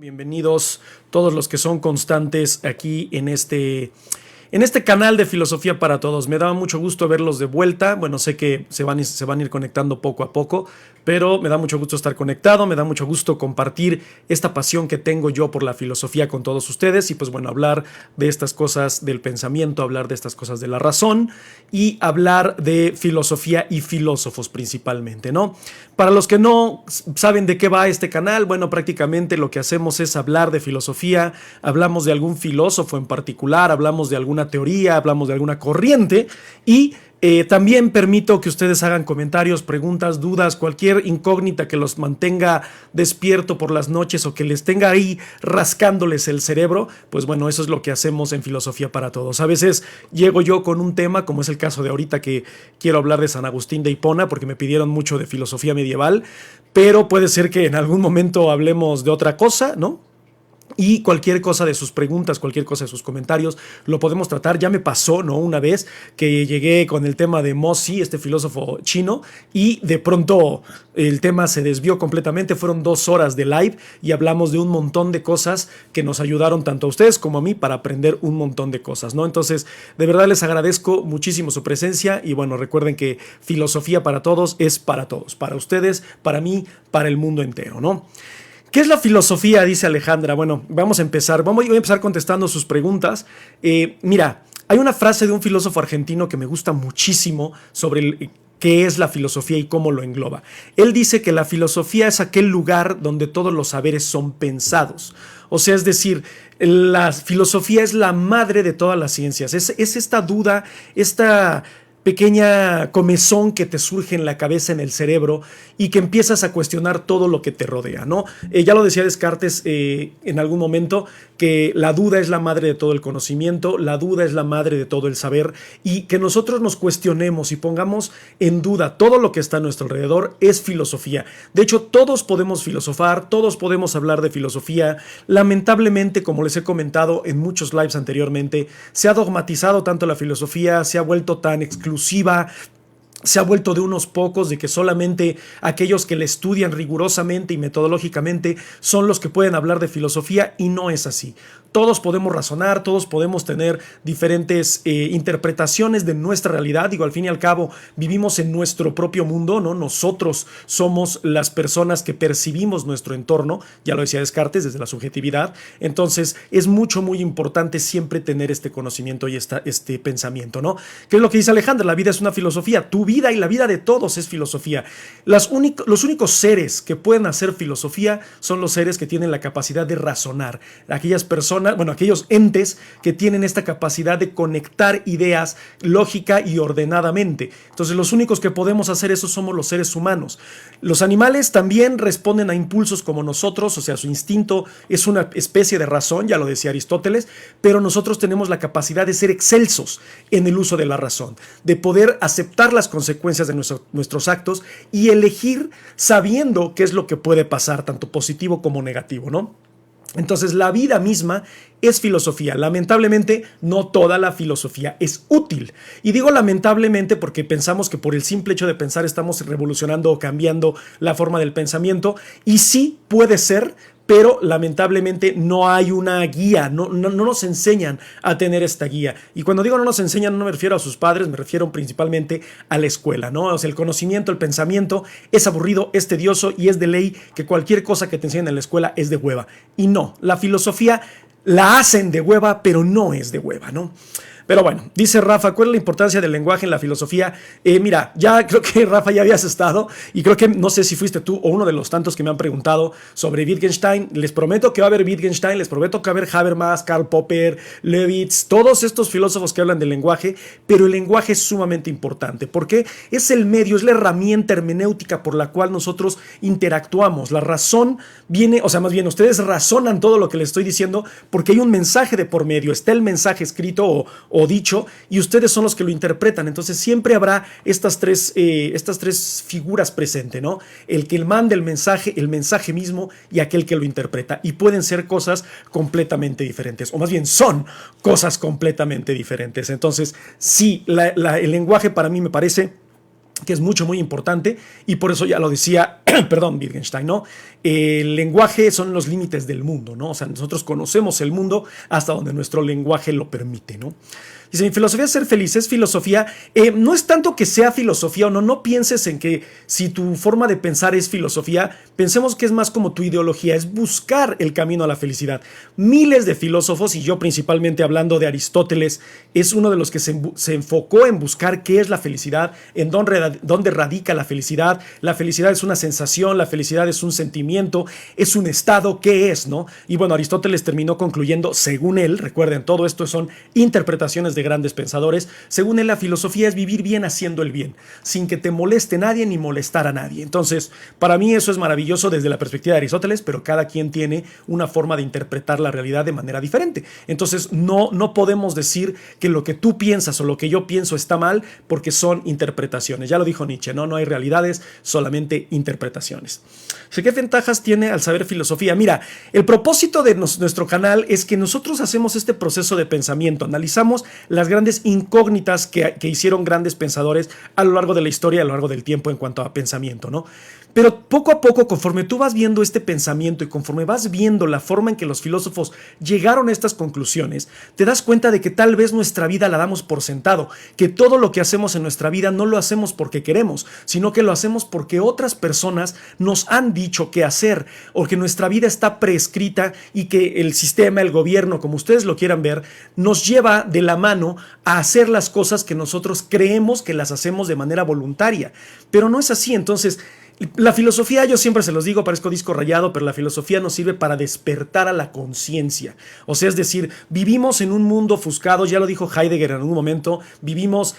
Bienvenidos todos los que son constantes aquí en este canal de Filosofía para Todos. Me da mucho gusto verlos de vuelta. Bueno, sé que se van a ir conectando poco a poco, pero me da mucho gusto estar conectado, me da mucho gusto compartir esta pasión que tengo yo por la filosofía con todos ustedes y pues bueno, hablar de estas cosas del pensamiento, hablar de estas cosas de la razón y hablar de filosofía y filósofos principalmente, ¿no? Para los que no saben de qué va este canal, bueno, prácticamente lo que hacemos es hablar de filosofía, hablamos de algún filósofo en particular, hablamos de alguna teoría, hablamos de alguna corriente y también permito que ustedes hagan comentarios, preguntas, dudas, cualquier incógnita que los mantenga despierto por las noches o que les tenga ahí rascándoles el cerebro, pues bueno, eso es lo que hacemos en Filosofía para Todos. A veces llego yo con un tema, como es el caso de ahorita que quiero hablar de San Agustín de Hipona, porque me pidieron mucho de filosofía medieval, pero puede ser que en algún momento hablemos de otra cosa, ¿no? Y cualquier cosa de sus preguntas, cualquier cosa de sus comentarios, lo podemos tratar. Ya me pasó, ¿no? Una vez que llegué con el tema de Mozi, este filósofo chino, y de pronto el tema se desvió completamente. Fueron 2 horas de live y hablamos de un montón de cosas que nos ayudaron tanto a ustedes como a mí para aprender un montón de cosas, ¿no? Entonces, de verdad les agradezco muchísimo su presencia y bueno, recuerden que Filosofía para Todos es para todos, para ustedes, para mí, para el mundo entero, ¿no? ¿Qué es la filosofía? Dice Alejandra. Bueno, vamos a empezar. Voy a empezar contestando sus preguntas. Mira, hay una frase de un filósofo argentino que me gusta muchísimo sobre qué es la filosofía y cómo lo engloba. Él dice que la filosofía es aquel lugar donde todos los saberes son pensados. O sea, es decir, la filosofía es la madre de todas las ciencias. Es esta duda, esta pequeña comezón que te surge en la cabeza, en el cerebro, y que empiezas a cuestionar todo lo que te rodea, ¿no? Ya lo decía Descartes en algún momento, que la duda es la madre de todo el conocimiento, la duda es la madre de todo el saber, y que nosotros nos cuestionemos y pongamos en duda todo lo que está a nuestro alrededor es filosofía. De hecho, todos podemos filosofar, todos podemos hablar de filosofía. Lamentablemente, como les he comentado en muchos lives anteriormente, se ha dogmatizado tanto la filosofía, se ha vuelto tan exclusiva, se ha vuelto de unos pocos, de que solamente aquellos que le estudian rigurosamente y metodológicamente son los que pueden hablar de filosofía, y no es así. Todos podemos razonar, todos podemos tener diferentes interpretaciones de nuestra realidad. Digo, al fin y al cabo, vivimos en nuestro propio mundo, ¿no? Nosotros somos las personas que percibimos nuestro entorno, ya lo decía Descartes, desde la subjetividad. Entonces, es muy importante siempre tener este conocimiento y este pensamiento, ¿no? ¿Qué es lo que dice Alejandra? La vida es una filosofía. Tu vida y la vida de todos es filosofía. Los únicos seres que pueden hacer filosofía son los seres que tienen la capacidad de razonar. Aquellas personas, bueno, aquellos entes que tienen esta capacidad de conectar ideas lógica y ordenadamente. Entonces, los únicos que podemos hacer eso somos los seres humanos. Los animales también responden a impulsos como nosotros, o sea, su instinto es una especie de razón, ya lo decía Aristóteles, pero nosotros tenemos la capacidad de ser excelsos en el uso de la razón, de poder aceptar las consecuencias de nuestros actos y elegir sabiendo qué es lo que puede pasar, tanto positivo como negativo, ¿no? Entonces, la vida misma es filosofía. Lamentablemente, no toda la filosofía es útil. Y digo lamentablemente porque pensamos que por el simple hecho de pensar estamos revolucionando o cambiando la forma del pensamiento. Y sí puede ser, pero lamentablemente no hay una guía, no nos enseñan a tener esta guía. Y cuando digo no nos enseñan, no me refiero a sus padres, me refiero principalmente a la escuela, ¿no? O sea, el conocimiento, el pensamiento es aburrido, es tedioso y es de ley que cualquier cosa que te enseñen en la escuela es de hueva. Y no, la filosofía la hacen de hueva, pero no es de hueva, ¿no? Pero bueno, dice Rafa, ¿cuál es la importancia del lenguaje en la filosofía? Mira, ya creo que Rafa ya habías estado y creo que no sé si fuiste tú o uno de los tantos que me han preguntado sobre Wittgenstein. Les prometo que va a haber Wittgenstein, les prometo que va a haber Habermas, Karl Popper, Lewitz, todos estos filósofos que hablan del lenguaje, pero el lenguaje es sumamente importante porque es el medio, es la herramienta hermenéutica por la cual nosotros interactuamos. La razón viene, o sea, más bien ustedes razonan todo lo que les estoy diciendo porque hay un mensaje de por medio, está el mensaje escrito o dicho, y ustedes son los que lo interpretan. Entonces siempre habrá estas tres figuras presentes, ¿no? El que manda el mensaje mismo y aquel que lo interpreta. Y pueden ser cosas completamente diferentes, o más bien son cosas completamente diferentes. Entonces, sí, el lenguaje para mí me parece que es muy importante, y por eso ya lo decía perdón, Wittgenstein, ¿no? El lenguaje son los límites del mundo, ¿no? O sea, nosotros conocemos el mundo hasta donde nuestro lenguaje lo permite, ¿no? Dice, mi filosofía es ser feliz, es filosofía, no es tanto que sea filosofía o no, no pienses en que si tu forma de pensar es filosofía, pensemos que es más como tu ideología, es buscar el camino a la felicidad. Miles de filósofos, y yo principalmente hablando de Aristóteles, es uno de los que se enfocó en buscar qué es la felicidad, en dónde radica la felicidad. La felicidad es una sensación, la felicidad es un sentimiento, es un estado, ¿qué es, no? Y bueno, Aristóteles terminó concluyendo, según él, recuerden, todo esto son interpretaciones de grandes pensadores, según él la filosofía es vivir bien haciendo el bien, sin que te moleste nadie ni molestar a nadie. Entonces, para mí eso es maravilloso desde la perspectiva de Aristóteles, pero cada quien tiene una forma de interpretar la realidad de manera diferente. Entonces, no podemos decir que lo que tú piensas o lo que yo pienso está mal porque son interpretaciones. Ya lo dijo Nietzsche, no hay realidades, solamente interpretaciones. ¿Qué ventajas tiene al saber filosofía? Mira, el propósito de nuestro canal es que nosotros hacemos este proceso de pensamiento, analizamos las grandes incógnitas que hicieron grandes pensadores a lo largo de la historia, a lo largo del tiempo en cuanto a pensamiento, ¿no? Pero poco a poco, conforme tú vas viendo este pensamiento y conforme vas viendo la forma en que los filósofos llegaron a estas conclusiones, te das cuenta de que tal vez nuestra vida la damos por sentado, que todo lo que hacemos en nuestra vida no lo hacemos porque queremos, sino que lo hacemos porque otras personas nos han dicho qué hacer, o que nuestra vida está prescrita y que el sistema, el gobierno, como ustedes lo quieran ver, nos lleva de la mano a hacer las cosas que nosotros creemos que las hacemos de manera voluntaria. Pero no es así. Entonces, la filosofía, yo siempre se los digo, parezco disco rayado, pero la filosofía nos sirve para despertar a la conciencia. O sea, es decir, vivimos en un mundo ofuscado, ya lo dijo Heidegger en algún momento, vivimos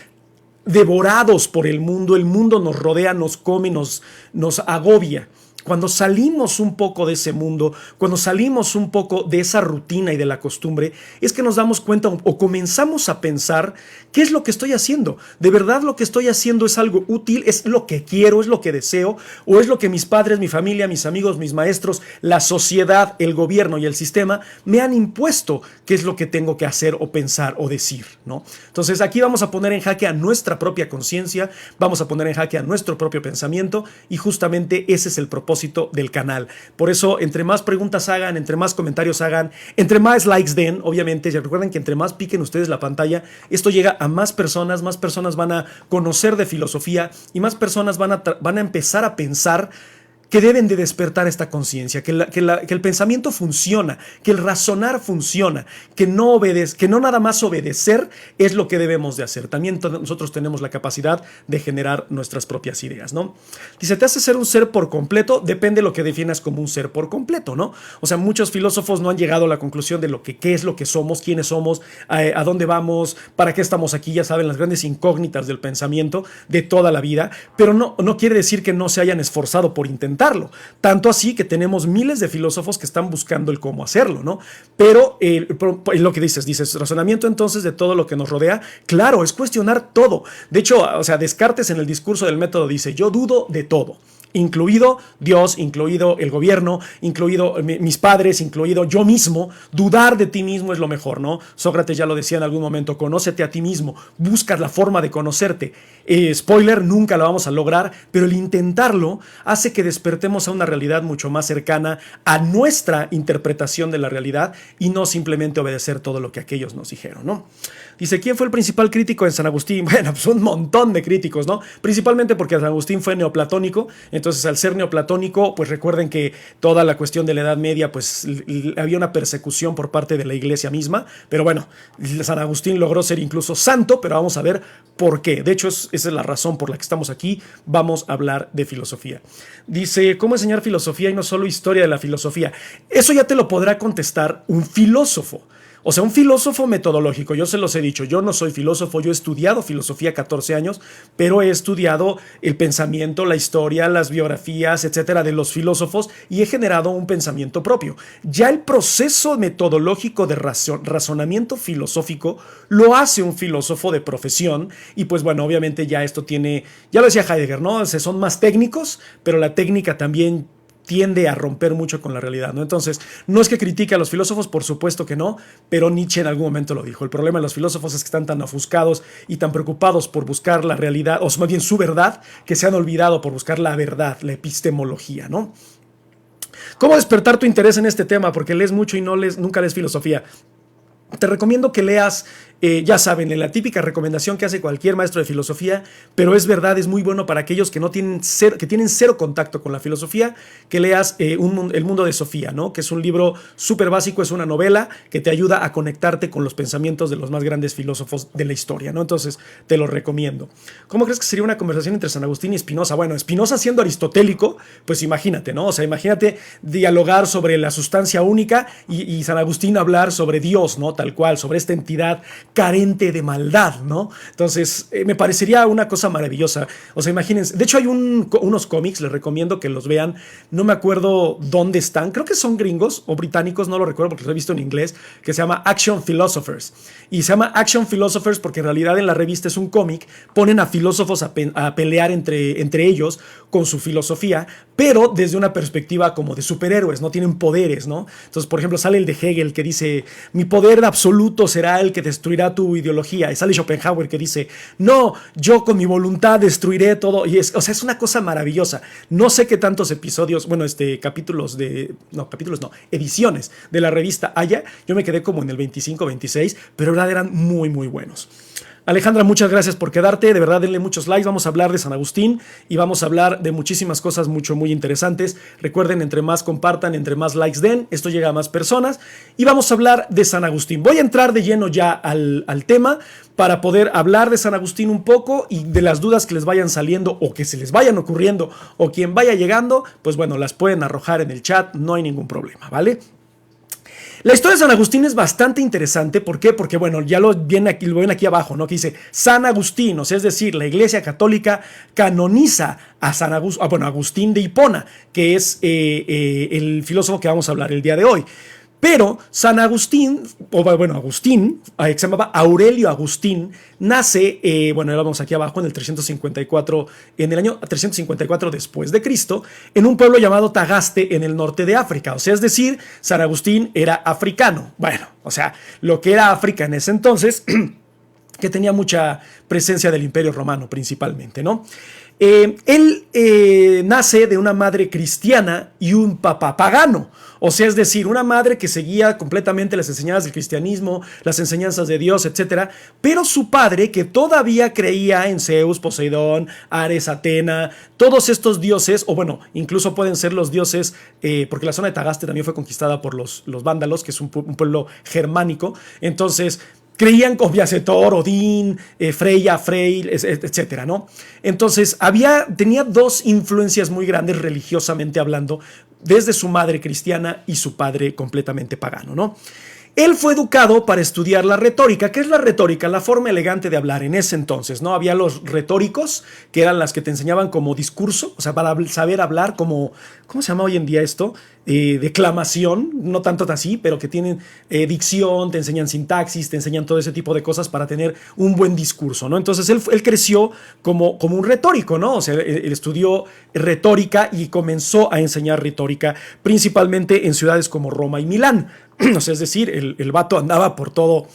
devorados por el mundo nos rodea, nos come, nos agobia. Cuando salimos un poco de ese mundo, cuando salimos un poco de esa rutina y de la costumbre, es que nos damos cuenta o comenzamos a pensar qué es lo que estoy haciendo. ¿De verdad lo que estoy haciendo es algo útil? ¿Es lo que quiero? ¿Es lo que deseo? ¿O es lo que mis padres, mi familia, mis amigos, mis maestros, la sociedad, el gobierno y el sistema me han impuesto qué es lo que tengo que hacer o pensar o decir, ¿no? Entonces aquí vamos a poner en jaque a nuestra propia conciencia, vamos a poner en jaque a nuestro propio pensamiento y justamente ese es el propósito del canal. Por eso, entre más preguntas hagan, entre más comentarios hagan, entre más likes den, obviamente, ya recuerden que entre más piquen ustedes la pantalla, esto llega a más personas van a conocer de filosofía y más personas van a empezar a pensar que deben de despertar esta conciencia, que el pensamiento funciona, que el razonar funciona, que no nada más obedecer es lo que debemos de hacer. También nosotros tenemos la capacidad de generar nuestras propias ideas, ¿no? Dice, ¿te hace ser un ser por completo? Depende de lo que definas como un ser por completo, ¿no? O sea, muchos filósofos no han llegado a la conclusión de qué es lo que somos, quiénes somos, a dónde vamos, para qué estamos aquí, ya saben, las grandes incógnitas del pensamiento de toda la vida, pero no quiere decir que no se hayan esforzado por intentar. Tanto así que tenemos miles de filósofos que están buscando el cómo hacerlo, ¿no? Pero lo que dices, razonamiento entonces de todo lo que nos rodea, claro, es cuestionar todo. De hecho, o sea, Descartes en el discurso del método dice, yo dudo de todo. Incluido Dios, incluido el gobierno, incluido mis padres, incluido yo mismo. Dudar de ti mismo es lo mejor, ¿no? Sócrates ya lo decía en algún momento, conócete a ti mismo, buscas la forma de conocerte. Spoiler, nunca lo vamos a lograr, pero el intentarlo hace que despertemos a una realidad mucho más cercana a nuestra interpretación de la realidad y no simplemente obedecer todo lo que aquellos nos dijeron, ¿no? Dice, ¿quién fue el principal crítico en San Agustín? Bueno, pues un montón de críticos, ¿no? Principalmente porque San Agustín fue neoplatónico. Entonces, al ser neoplatónico, pues recuerden que toda la cuestión de la Edad Media, pues había una persecución por parte de la iglesia misma. Pero bueno, San Agustín logró ser incluso santo, pero vamos a ver por qué. De hecho, esa es la razón por la que estamos aquí. Vamos a hablar de filosofía. Dice, ¿cómo enseñar filosofía y no solo historia de la filosofía? Eso ya te lo podrá contestar un filósofo. O sea, un filósofo metodológico. Yo se los he dicho, yo no soy filósofo, yo he estudiado filosofía 14 años, pero he estudiado el pensamiento, la historia, las biografías, etcétera, de los filósofos y he generado un pensamiento propio. Ya el proceso metodológico de razonamiento filosófico lo hace un filósofo de profesión y pues bueno, obviamente ya esto tiene, ya lo decía Heidegger, ¿no? Son más técnicos, pero la técnica también tiende a romper mucho con la realidad, ¿no? Entonces, no es que critique a los filósofos, por supuesto que no, pero Nietzsche en algún momento lo dijo. El problema de los filósofos es que están tan ofuscados y tan preocupados por buscar la realidad, o más bien su verdad, que se han olvidado por buscar la verdad, la epistemología, ¿no? ¿Cómo despertar tu interés en este tema? Porque lees mucho y nunca lees filosofía. Te recomiendo que leas, ya saben, la típica recomendación que hace cualquier maestro de filosofía, pero es verdad, es muy bueno para aquellos que tienen cero contacto con la filosofía, que leas El mundo de Sofía, ¿no? Que es un libro súper básico, es una novela que te ayuda a conectarte con los pensamientos de los más grandes filósofos de la historia, ¿no? Entonces, te lo recomiendo. ¿Cómo crees que sería una conversación entre San Agustín y Spinoza? Bueno, Spinoza siendo aristotélico, pues imagínate, ¿no? O sea, imagínate dialogar sobre la sustancia única y San Agustín hablar sobre Dios, ¿no? Tal cual, sobre esta entidad carente de maldad, ¿no? Entonces, me parecería una cosa maravillosa. O sea, imagínense. De hecho, hay unos cómics, les recomiendo que los vean. No me acuerdo dónde están. Creo que son gringos o británicos, no lo recuerdo porque los he visto en inglés, que se llama Action Philosophers. Y se llama Action Philosophers porque en realidad en la revista es un cómic. Ponen a filósofos a pelear entre ellos con su filosofía, pero desde una perspectiva como de superhéroes, no tienen poderes, ¿no? Entonces, por ejemplo, sale el de Hegel que dice, mi poder absoluto será el que destruirá tu ideología. Y sale Schopenhauer que dice, no, yo con mi voluntad destruiré todo. Y es una cosa maravillosa. No sé qué tantos episodios, bueno, ediciones de la revista haya. Yo me quedé como en el 25, 26, pero eran muy, muy buenos. Alejandra, muchas gracias por quedarte. De verdad, denle muchos likes. Vamos a hablar de San Agustín y vamos a hablar de muchísimas cosas muy interesantes. Recuerden, entre más compartan, entre más likes den, esto llega a más personas. Y vamos a hablar de San Agustín. Voy a entrar de lleno ya al tema para poder hablar de San Agustín un poco y de las dudas que les vayan saliendo o que se les vayan ocurriendo o quien vaya llegando, pues bueno, las pueden arrojar en el chat, no hay ningún problema, ¿vale? La historia de San Agustín es bastante interesante. ¿Por qué? Porque, bueno, ya lo ven aquí abajo, ¿no? Que dice San Agustín, o sea, es decir, la Iglesia Católica canoniza a Agustín de Hipona, que es el filósofo que vamos a hablar el día de hoy. Pero San Agustín, Agustín, que se llamaba Aurelio Agustín, nace, ya vamos aquí abajo, en el 354, en el año 354 después de Cristo, en un pueblo llamado Tagaste, en el norte de África. O sea, es decir, San Agustín era africano. Bueno, o sea, lo que era África en ese entonces, que tenía mucha presencia del Imperio Romano principalmente, ¿no? Él nace de una madre cristiana y un papá pagano. O sea, es decir, una madre que seguía completamente las enseñanzas del cristianismo, las enseñanzas de Dios, etc. Pero su padre, que todavía creía en Zeus, Poseidón, Ares, Atena, todos estos dioses, o bueno, incluso pueden ser los dioses, porque la zona de Tagaste también fue conquistada por los vándalos, que es un pueblo germánico. Entonces, creían con Thor, Odín, Freya, Freyr, etcétera, ¿no? Entonces, tenía dos influencias muy grandes religiosamente hablando, desde su madre cristiana y su padre completamente pagano, ¿no? Él fue educado para estudiar la retórica. ¿Qué es la retórica? La forma elegante de hablar en ese entonces, ¿no? Había los retóricos, que eran las que te enseñaban como discurso, o sea, para saber hablar como, ¿cómo se llama hoy en día esto? Declamación, no tanto así, pero que tienen dicción, te enseñan sintaxis, te enseñan todo ese tipo de cosas para tener un buen discurso, ¿no? Entonces él creció como un retórico, ¿no? O sea, él estudió retórica y comenzó a enseñar retórica, principalmente en ciudades como Roma y Milán. O sea, es decir, el vato andaba por todo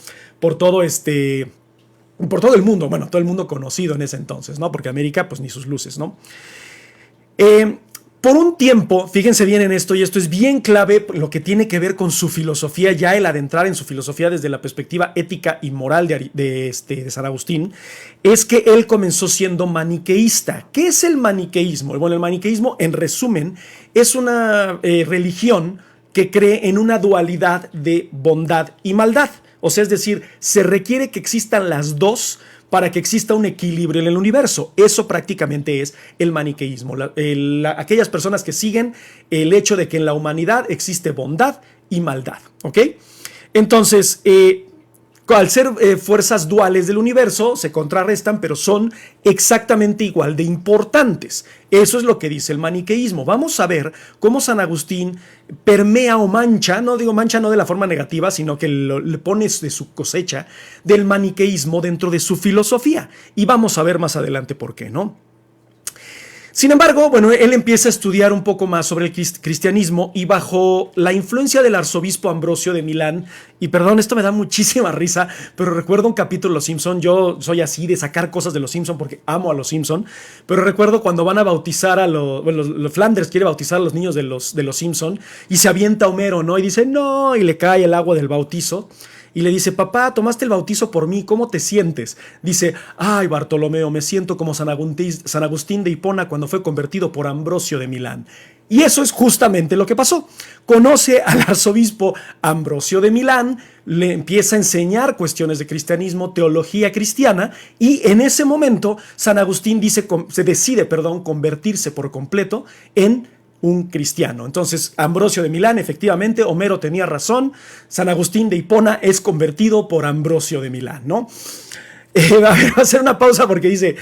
el mundo, bueno, todo el mundo conocido en ese entonces, ¿no? Porque América, pues ni sus luces, ¿no? Por un tiempo, fíjense bien en esto, y esto es bien clave, lo que tiene que ver con su filosofía, ya el adentrar en su filosofía desde la perspectiva ética y moral de San Agustín, es que él comenzó siendo maniqueísta. ¿Qué es el maniqueísmo? Bueno, el maniqueísmo, en resumen, es una religión que cree en una dualidad de bondad y maldad. O sea, es decir, se requiere que existan las dos para que exista un equilibrio en el universo. Eso prácticamente es el maniqueísmo. Aquellas personas que siguen el hecho de que en la humanidad existe bondad y maldad. ¿Ok? Entonces, al ser fuerzas duales del universo, se contrarrestan, pero son exactamente igual de importantes. Eso es lo que dice el maniqueísmo. Vamos a ver cómo San Agustín permea o mancha, no digo mancha no de la forma negativa, sino que le pone de su cosecha del maniqueísmo dentro de su filosofía. Y vamos a ver más adelante por qué, ¿no? Sin embargo, bueno, él empieza a estudiar un poco más sobre el cristianismo y bajo la influencia del arzobispo Ambrosio de Milán, y perdón, esto me da muchísima risa, pero recuerdo un capítulo de Los Simpson. Yo soy así de sacar cosas de Los Simpson porque amo a Los Simpson, pero recuerdo cuando van a bautizar a los Flanders quiere bautizar a los niños de los Simpson y se avienta Homero, ¿no? Y dice, no, y le cae el agua del bautizo. Y le dice, papá, tomaste el bautizo por mí, ¿cómo te sientes? Dice, ay, Bartolomeo, me siento como San Agustín de Hipona cuando fue convertido por Ambrosio de Milán. Y eso es justamente lo que pasó. Conoce al arzobispo Ambrosio de Milán, le empieza a enseñar cuestiones de cristianismo, teología cristiana, y en ese momento San Agustín se decide convertirse por completo en un cristiano. Entonces, Ambrosio de Milán, efectivamente, Homero tenía razón, San Agustín de Hipona es convertido por Ambrosio de Milán, ¿no? Va a hacer una pausa porque dice,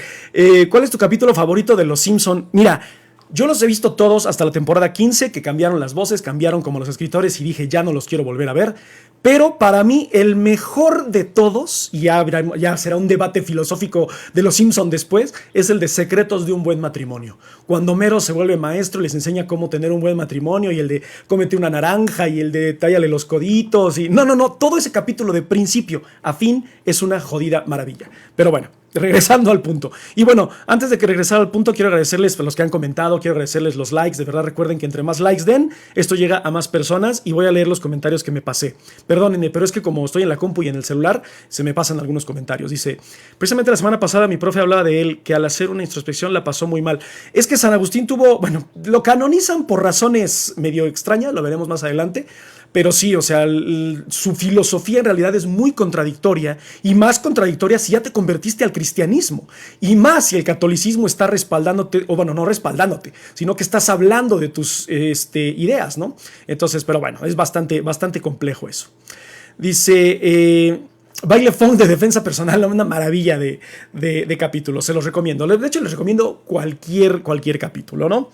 ¿cuál es tu capítulo favorito de Los Simpson? Mira, yo los he visto todos hasta la temporada 15, que cambiaron las voces, cambiaron como los escritores y dije, ya no los quiero volver a ver. Pero para mí el mejor de todos, y ya será un debate filosófico de Los Simpson después, es el de Secretos de un buen matrimonio. Cuando Homero se vuelve maestro, les enseña cómo tener un buen matrimonio, y el de cómete una naranja, y el de tállale los coditos, y no, todo ese capítulo de principio a fin es una jodida maravilla. Pero bueno, regresando al punto. Y bueno, antes de que regresar al punto, quiero agradecerles a los que han comentado, quiero agradecerles los likes. De verdad, recuerden que entre más likes den, esto llega a más personas y voy a leer los comentarios que me pasé. Perdónenme, pero es que como estoy en la compu y en el celular, se me pasan algunos comentarios. Dice, precisamente la semana pasada mi profe hablaba de él, que al hacer una introspección la pasó muy mal. Es que San Agustín lo canonizan por razones medio extrañas, lo veremos más adelante. Pero sí, o sea, su filosofía en realidad es muy contradictoria, y más contradictoria si ya te convertiste al cristianismo, y más si el catolicismo está respaldándote, o bueno, no respaldándote, sino que estás hablando de tus ideas, ¿no? Entonces, pero bueno, es bastante complejo eso. Dice, baile funk de defensa personal, una maravilla de capítulo, se los recomiendo. De hecho, les recomiendo cualquier capítulo, ¿no?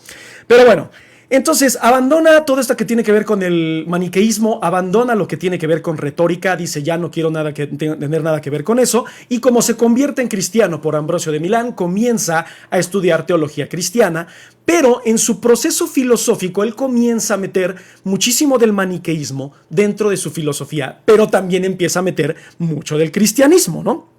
Pero bueno, entonces abandona todo esto que tiene que ver con el maniqueísmo, abandona lo que tiene que ver con retórica, dice ya no quiero tener nada que ver con eso, y como se convierte en cristiano por Ambrosio de Milán, comienza a estudiar teología cristiana, pero en su proceso filosófico él comienza a meter muchísimo del maniqueísmo dentro de su filosofía, pero también empieza a meter mucho del cristianismo, ¿no?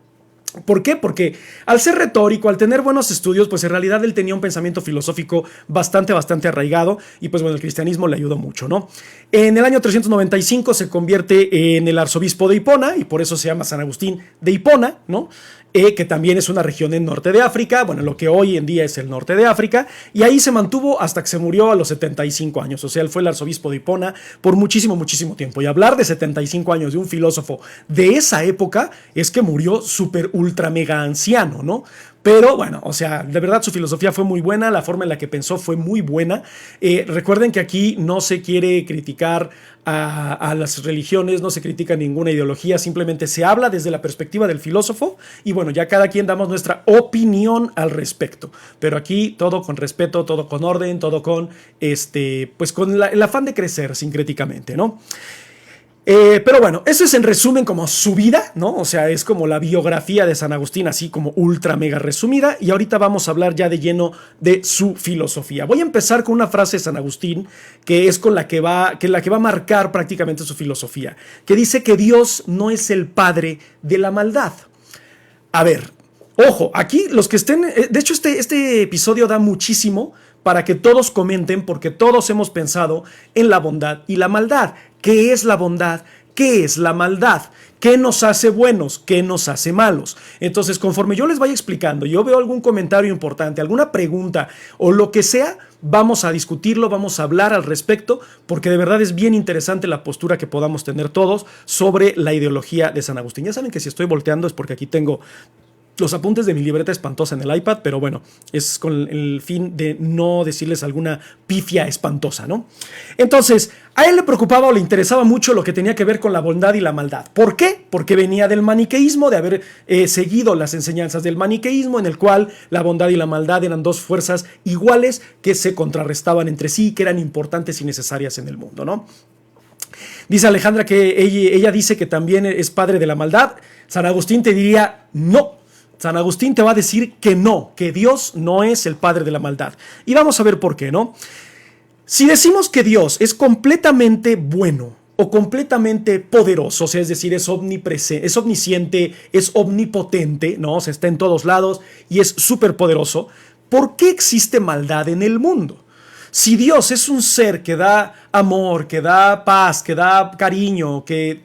¿Por qué? Porque al ser retórico, al tener buenos estudios, pues en realidad él tenía un pensamiento filosófico bastante arraigado, y pues bueno, el cristianismo le ayudó mucho, ¿no? En el año 395 se convierte en el arzobispo de Hipona, y por eso se llama San Agustín de Hipona, ¿no? Que también es una región en norte de África, bueno, lo que hoy en día es el norte de África, y ahí se mantuvo hasta que se murió a los 75 años, o sea, él fue el arzobispo de Hipona por muchísimo tiempo, y hablar de 75 años de un filósofo de esa época es que murió súper ultra mega anciano, ¿no? Pero bueno, o sea, de verdad su filosofía fue muy buena, la forma en la que pensó fue muy buena. Recuerden que aquí no se quiere criticar a las religiones, no se critica ninguna ideología, simplemente se habla desde la perspectiva del filósofo, y bueno, ya cada quien damos nuestra opinión al respecto. Pero aquí todo con respeto, todo con orden, todo con pues con el afán de crecer sincréticamente, ¿no? Pero bueno, eso es en resumen como su vida, ¿no? O sea, es como la biografía de San Agustín, así como ultra mega resumida, y ahorita vamos a hablar ya de lleno de su filosofía. Voy a empezar con una frase de San Agustín que es la que va a marcar prácticamente su filosofía, que dice que Dios no es el padre de la maldad. A ver, ojo, aquí los que estén, de hecho este episodio da muchísimo para que todos comenten, porque todos hemos pensado en la bondad y la maldad. ¿Qué es la bondad? ¿Qué es la maldad? ¿Qué nos hace buenos? ¿Qué nos hace malos? Entonces, conforme yo les vaya explicando, yo veo algún comentario importante, alguna pregunta o lo que sea, vamos a discutirlo, vamos a hablar al respecto, porque de verdad es bien interesante la postura que podamos tener todos sobre la ideología de San Agustín. Ya saben que si estoy volteando es porque aquí tengo los apuntes de mi libreta espantosa en el iPad, pero bueno, es con el fin de no decirles alguna pifia espantosa, ¿no? Entonces, a él le preocupaba o le interesaba mucho lo que tenía que ver con la bondad y la maldad. ¿Por qué? Porque venía del maniqueísmo, de haber seguido las enseñanzas del maniqueísmo, en el cual la bondad y la maldad eran dos fuerzas iguales que se contrarrestaban entre sí, que eran importantes y necesarias en el mundo, ¿no? Dice Alejandra que ella dice que también es padre de la maldad. San Agustín te diría no. San Agustín te va a decir que no, que Dios no es el padre de la maldad. Y vamos a ver por qué, ¿no? Si decimos que Dios es completamente bueno o completamente poderoso, o sea, es decir, es omnipresente, es omnisciente, es omnipotente, ¿no? O sea, está en todos lados y es súper poderoso, ¿por qué existe maldad en el mundo? Si Dios es un ser que da amor, que da paz, que da cariño, que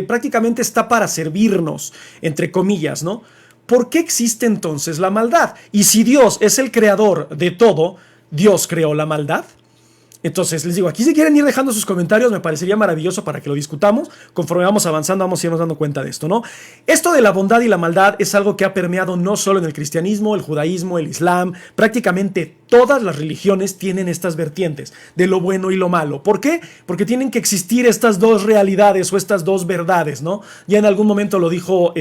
prácticamente está para servirnos, entre comillas, ¿no? ¿Por qué existe entonces la maldad? Y si Dios es el creador de todo, ¿Dios creó la maldad? Entonces, les digo, aquí si quieren ir dejando sus comentarios, me parecería maravilloso para que lo discutamos. Conforme vamos avanzando, vamos a irnos dando cuenta de esto, ¿no? Esto de la bondad y la maldad es algo que ha permeado no solo en el cristianismo, el judaísmo, el islam, prácticamente todas las religiones tienen estas vertientes de lo bueno y lo malo. ¿Por qué? Porque tienen que existir estas dos realidades o estas dos verdades, ¿no? Ya en algún momento lo dijo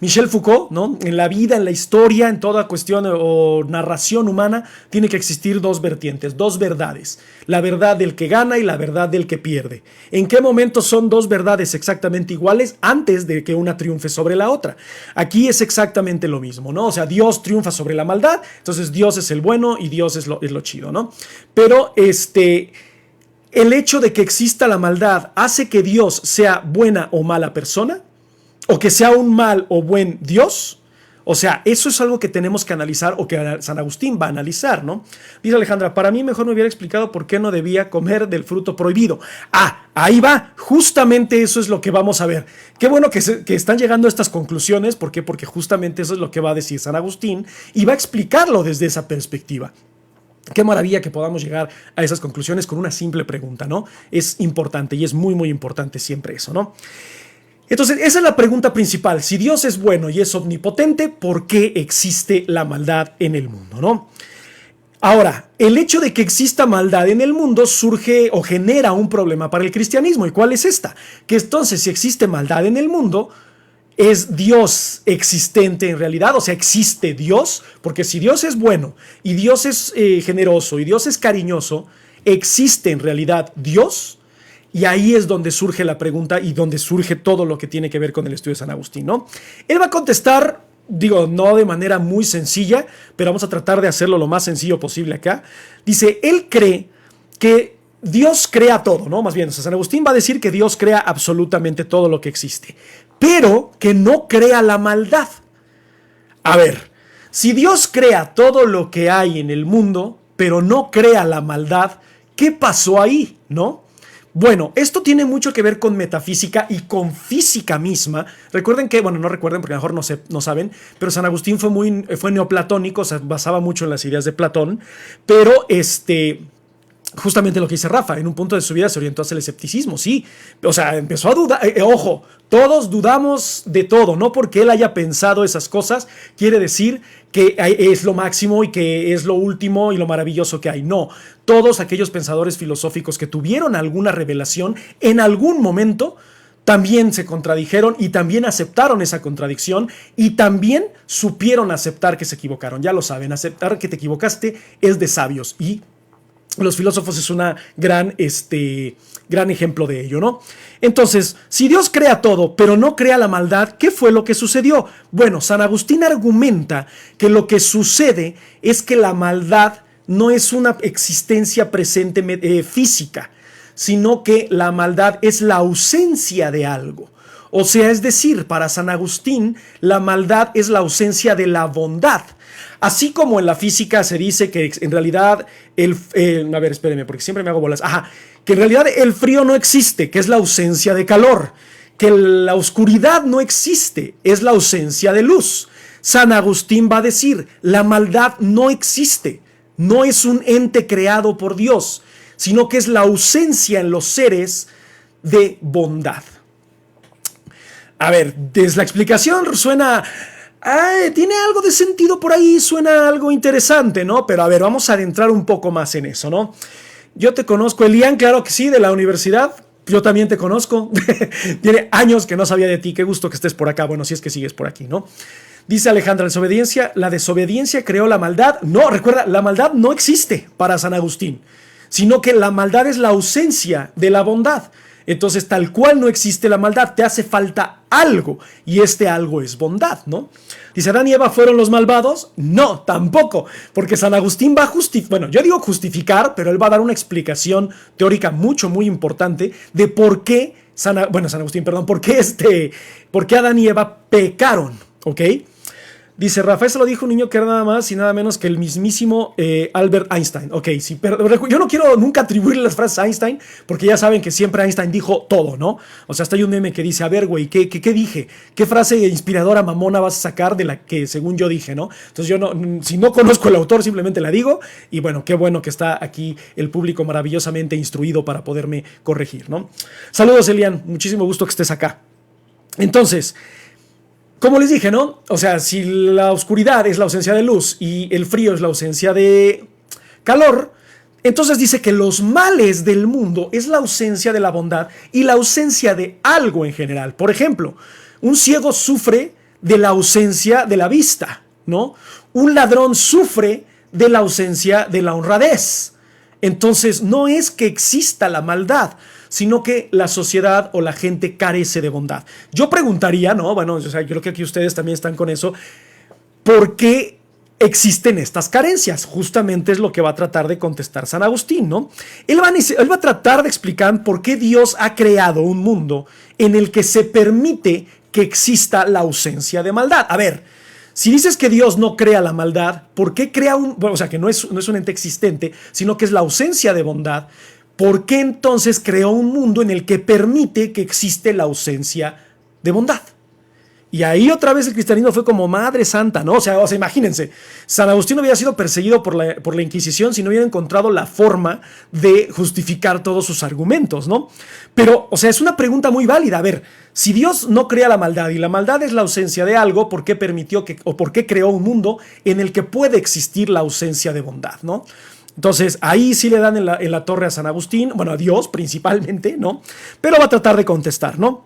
Michel Foucault, ¿no? En la vida, en la historia, en toda cuestión o narración humana, tiene que existir dos vertientes, dos verdades. La verdad del que gana y la verdad del que pierde. ¿En qué momento son dos verdades exactamente iguales? Antes de que una triunfe sobre la otra. Aquí es exactamente lo mismo, ¿no? O sea, Dios triunfa sobre la maldad, entonces Dios es el bueno y Dios es lo chido, ¿no? Pero el hecho de que exista la maldad hace que Dios sea buena o mala persona, o que sea un mal o buen Dios. O sea, eso es algo que tenemos que analizar o que San Agustín va a analizar, ¿no? Dice Alejandra, para mí mejor me hubiera explicado por qué no debía comer del fruto prohibido. Ah, ahí va, justamente eso es lo que vamos a ver. Qué bueno que están llegando a estas conclusiones, ¿por qué? Porque justamente eso es lo que va a decir San Agustín y va a explicarlo desde esa perspectiva. Qué maravilla que podamos llegar a esas conclusiones con una simple pregunta, ¿no? Es importante y es muy, muy importante siempre eso, ¿no? Entonces, esa es la pregunta principal. Si Dios es bueno y es omnipotente, ¿por qué existe la maldad en el mundo, no? Ahora, el hecho de que exista maldad en el mundo surge o genera un problema para el cristianismo. ¿Y cuál es esta? Que entonces, si existe maldad en el mundo, ¿es Dios existente en realidad? O sea, ¿existe Dios? Porque si Dios es bueno y Dios es generoso y Dios es cariñoso, ¿existe en realidad Dios? Y ahí es donde surge la pregunta y donde surge todo lo que tiene que ver con el estudio de San Agustín, ¿no? Él va a contestar, digo, no de manera muy sencilla, pero vamos a tratar de hacerlo lo más sencillo posible acá. Dice, él cree que Dios crea todo, ¿no? Más bien, o sea, San Agustín va a decir que Dios crea absolutamente todo lo que existe, pero que no crea la maldad. A ver, si Dios crea todo lo que hay en el mundo, pero no crea la maldad, ¿qué pasó ahí, no? Bueno, esto tiene mucho que ver con metafísica y con física misma. Recuerden que, bueno, no recuerden porque a lo mejor no saben, pero San Agustín fue neoplatónico, o sea, basaba mucho en las ideas de Platón, pero justamente lo que dice Rafa, en un punto de su vida se orientó hacia el escepticismo, sí. O sea, empezó a dudar, ojo, todos dudamos de todo, no porque él haya pensado esas cosas, quiere decir que es lo máximo y que es lo último y lo maravilloso que hay. No, todos aquellos pensadores filosóficos que tuvieron alguna revelación en algún momento también se contradijeron y también aceptaron esa contradicción y también supieron aceptar que se equivocaron. Ya lo saben, aceptar que te equivocaste es de sabios y los filósofos es una gran ejemplo de ello, ¿no? Entonces, si Dios crea todo, pero no crea la maldad, ¿qué fue lo que sucedió? Bueno, San Agustín argumenta que lo que sucede es que la maldad no es una existencia presente física, sino que la maldad es la ausencia de algo. O sea, es decir, para San Agustín, la maldad es la ausencia de la bondad. Así como en la física se dice que en realidad a ver, espérenme, porque siempre me hago bolas. Que en realidad el frío no existe, que es la ausencia de calor. Que la oscuridad no existe, es la ausencia de luz. San Agustín va a decir, la maldad no existe, no es un ente creado por Dios, sino que es la ausencia en los seres de bondad. A ver, desde la explicación suena... tiene algo de sentido por ahí, suena algo interesante, ¿no? Pero a ver, vamos a adentrar un poco más en eso, ¿no? Yo te conozco, Elian, claro que sí, de la universidad. Yo también te conozco. Tiene años que no sabía de ti. Qué gusto que estés por acá. Bueno, si es que sigues por aquí, ¿no? Dice Alejandra, la desobediencia creó la maldad. No, recuerda, la maldad no existe para San Agustín, sino que la maldad es la ausencia de la bondad. Entonces, tal cual no existe la maldad, te hace falta algo, y este algo es bondad, ¿no? Dice, ¿Adán y Eva fueron los malvados? No, tampoco, porque San Agustín va a justificar, pero él va a dar una explicación teórica muy importante de por qué por qué Adán y Eva pecaron, ¿ok? Dice, Rafael se lo dijo un niño que era nada más y nada menos que el mismísimo Albert Einstein. Ok, sí, pero yo no quiero nunca atribuirle las frases a Einstein, porque ya saben que siempre Einstein dijo todo, ¿no? O sea, hasta hay un meme que dice, a ver, güey, ¿qué dije? ¿Qué frase inspiradora mamona vas a sacar de la que según yo dije, ¿no? Entonces yo si no conozco el autor, simplemente la digo, y bueno, qué bueno que está aquí el público maravillosamente instruido para poderme corregir, ¿no? Saludos, Elian, muchísimo gusto que estés acá. Entonces, como les dije, ¿no? O sea, si la oscuridad es la ausencia de luz y el frío es la ausencia de calor, entonces dice que los males del mundo es la ausencia de la bondad y la ausencia de algo en general. Por ejemplo, un ciego sufre de la ausencia de la vista, ¿no? Un ladrón sufre de la ausencia de la honradez. Entonces, no es que exista la maldad, sino que la sociedad o la gente carece de bondad. Yo preguntaría, ¿no? Bueno, o sea, yo creo que aquí ustedes también están con eso. ¿Por qué existen estas carencias? Justamente es lo que va a tratar de contestar San Agustín, ¿no? Él va a tratar de explicar por qué Dios ha creado un mundo en el que se permite que exista la ausencia de maldad. A ver, si dices que Dios no crea la maldad, ¿por qué crea o sea, que no es un ente existente, sino que es la ausencia de bondad? ¿Por qué entonces creó un mundo en el que permite que existe la ausencia de bondad? Y ahí otra vez el cristianismo fue como madre santa, ¿no? O sea, imagínense, San Agustín hubiera sido perseguido por la Inquisición si no hubiera encontrado la forma de justificar todos sus argumentos, ¿no? Pero, o sea, es una pregunta muy válida. A ver, si Dios no crea la maldad y la maldad es la ausencia de algo, ¿por qué por qué creó un mundo en el que puede existir la ausencia de bondad, ¿no? Entonces, ahí sí le dan en la torre a San Agustín, bueno, a Dios principalmente, ¿no? Pero va a tratar de contestar, ¿no?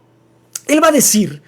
Él va a decir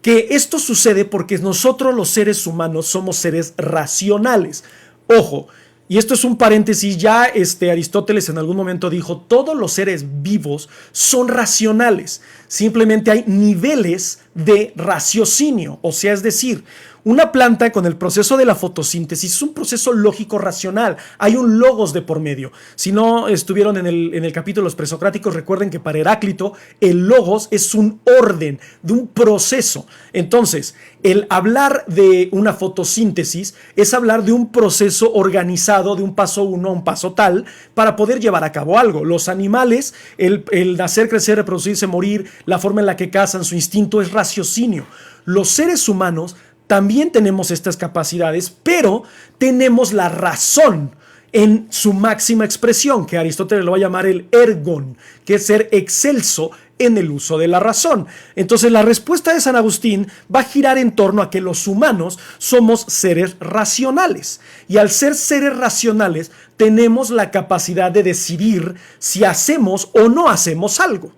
que esto sucede porque nosotros los seres humanos somos seres racionales. Ojo, y esto es un paréntesis, ya Aristóteles en algún momento dijo, todos los seres vivos son racionales, simplemente hay niveles de raciocinio, o sea, es decir, una planta con el proceso de la fotosíntesis es un proceso lógico racional, hay un logos de por medio. Si no estuvieron en el capítulo de los presocráticos, recuerden que para Heráclito el logos es un orden de un proceso. Entonces, el hablar de una fotosíntesis es hablar de un proceso organizado de un paso uno a un paso tal para poder llevar a cabo algo. Los animales, el nacer, crecer, reproducirse, morir, la forma en la que cazan, su instinto es raciocinio. Los seres humanos también tenemos estas capacidades, pero tenemos la razón en su máxima expresión, que Aristóteles lo va a llamar el ergon, que es ser excelso en el uso de la razón. Entonces la respuesta de San Agustín va a girar en torno a que los humanos somos seres racionales, y al ser seres racionales tenemos la capacidad de decidir si hacemos o no hacemos algo.